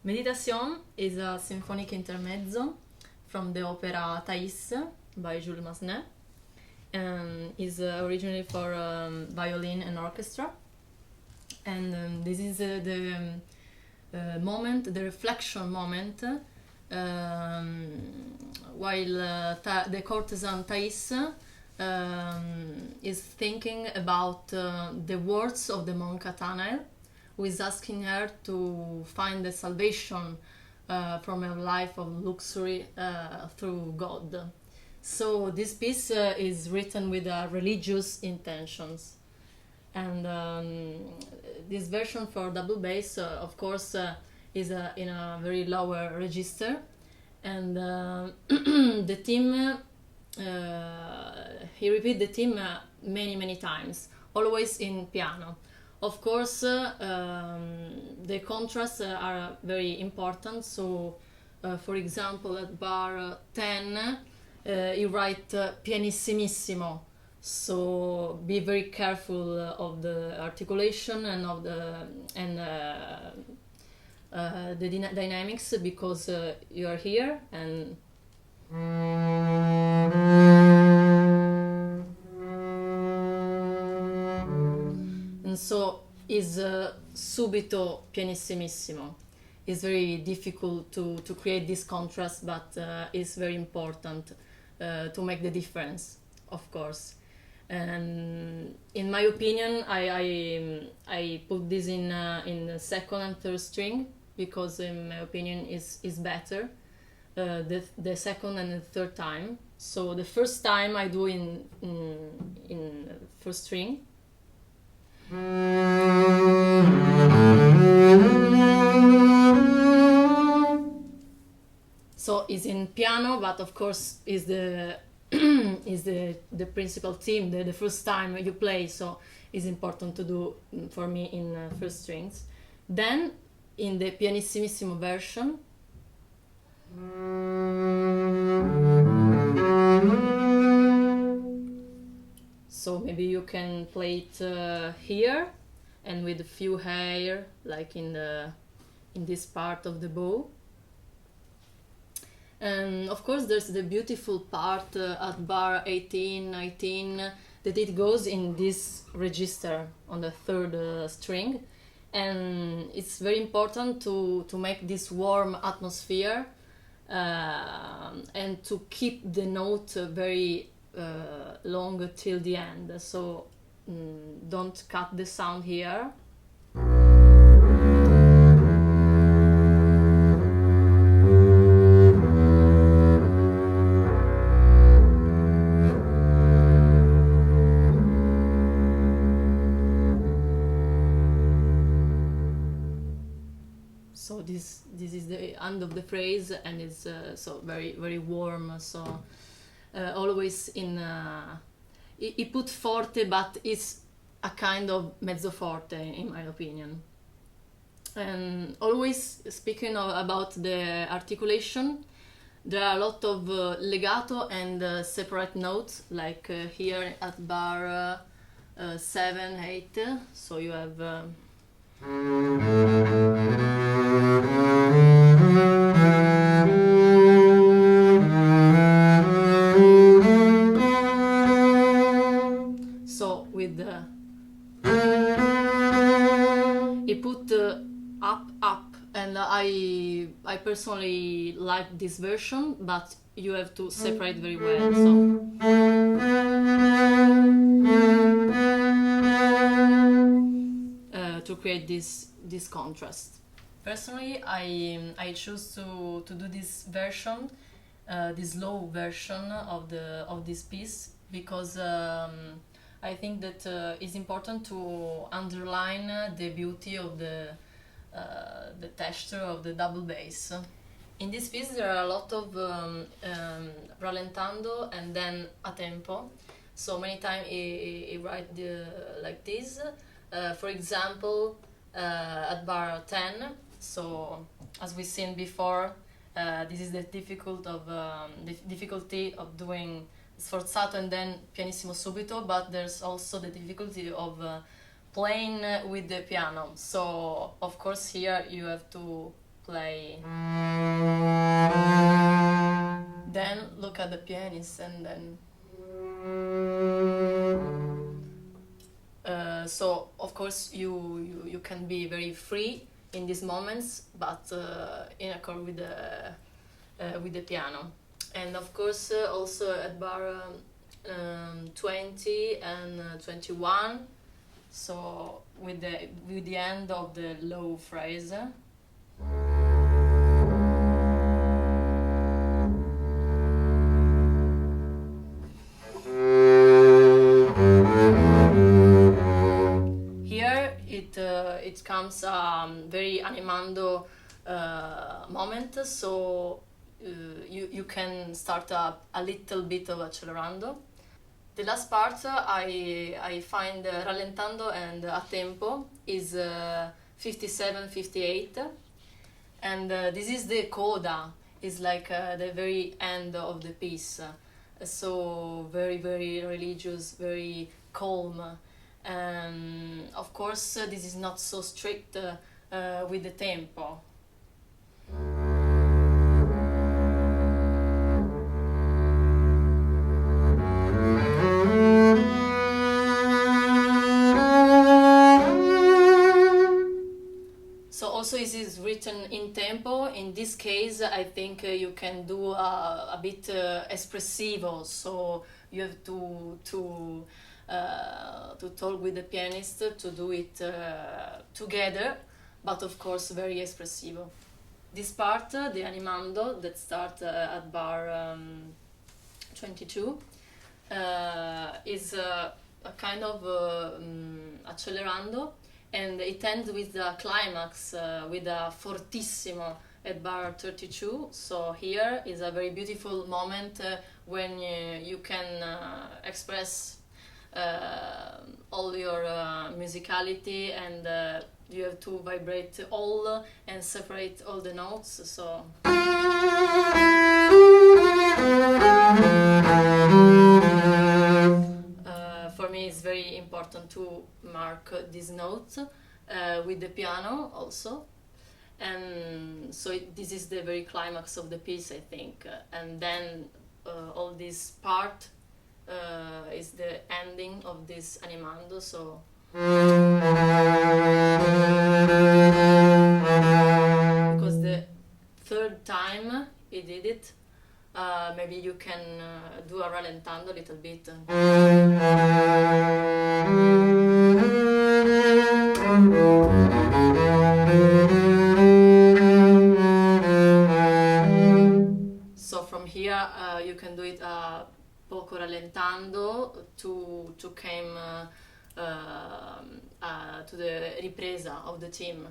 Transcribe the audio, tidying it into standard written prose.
Méditation is a symphonic intermezzo from the opera Thais by Jules Massenet, and is originally for violin and orchestra. And this is the moment, the reflection moment, while the courtesan Thais is thinking about the words of the monk Nathanael, who is asking her to find the salvation from a life of luxury through God. So this piece is written with religious intentions. And this version for double bass, of course, is in a very lower register. And the theme, he repeats the theme many times, always in piano. Of course, the contrasts are very important. So, for example, at bar 10, you write pianissimissimo. So be very careful of the articulation and of the dynamics, because you are here and so is subito pianissimissimo. It's very difficult to create this contrast, but it's very important to make the difference, of course. And in my opinion, I put this in the second and third string, because in my opinion is better the second and the third time. So the first time I do in first string. So it's in piano, but of course is the is the principal theme, the first time you play, so it's important to do for me in first strings. Then in the pianissimissimo version, so maybe you can play it here and with a few hair, like in this part of the bow. And of course there's the beautiful part at bar 18, 19, that it goes in this register on the third string, and it's very important to make this warm atmosphere and to keep the note very long till the end, so don't cut the sound here. So this is the end of the phrase, and it's so very warm. So always in he put forte, but it's a kind of mezzo forte in my opinion. And always speaking about the articulation, there are a lot of legato and separate notes, like here at bar 7, 8. So you have. So with he put up, and I personally like this version, but you have to separate very well. So to create this contrast. Personally, I choose to do this version, this low version of this piece, because I think that it's important to underline the beauty of the texture of the double bass. In this piece there are a lot of rallentando and then a tempo. So many times he write like this. For example, at bar 10. So as we've seen before, this is the difficulty of doing sforzato and then pianissimo subito, but there's also the difficulty of playing with the piano. So of course here you have to play. Then look at the pianist and then. So of course you can be very free in these moments, but in accord with the piano. And of course also at bar 20 and 21, so with the end of the low phrase. Here it comes very animando moment, so you can start a little bit of accelerando. The last part I find rallentando and a tempo is 57, 58, and this is the coda, is like the very end of the piece, so very very religious, very calm, and of course this is not so strict with the tempo. So also it is written in tempo. In this case, I think you can do a bit espressivo. So you have to talk with the pianist to do it together, but of course very espressivo. This part, the animando, that starts at bar 22, is a kind of accelerando. And it ends with the climax, with a fortissimo at bar 32. So here is a very beautiful moment when you can express all your musicality, and you have to vibrate all and separate all the notes. So. For me it's very important to mark these notes with the piano also, and so this is the very climax of the piece, I think, and then all this part is the ending of this animando. So because the third time he did it, maybe you can do a rallentando a little bit. So from here you can do it poco rallentando to come to the ripresa of the theme.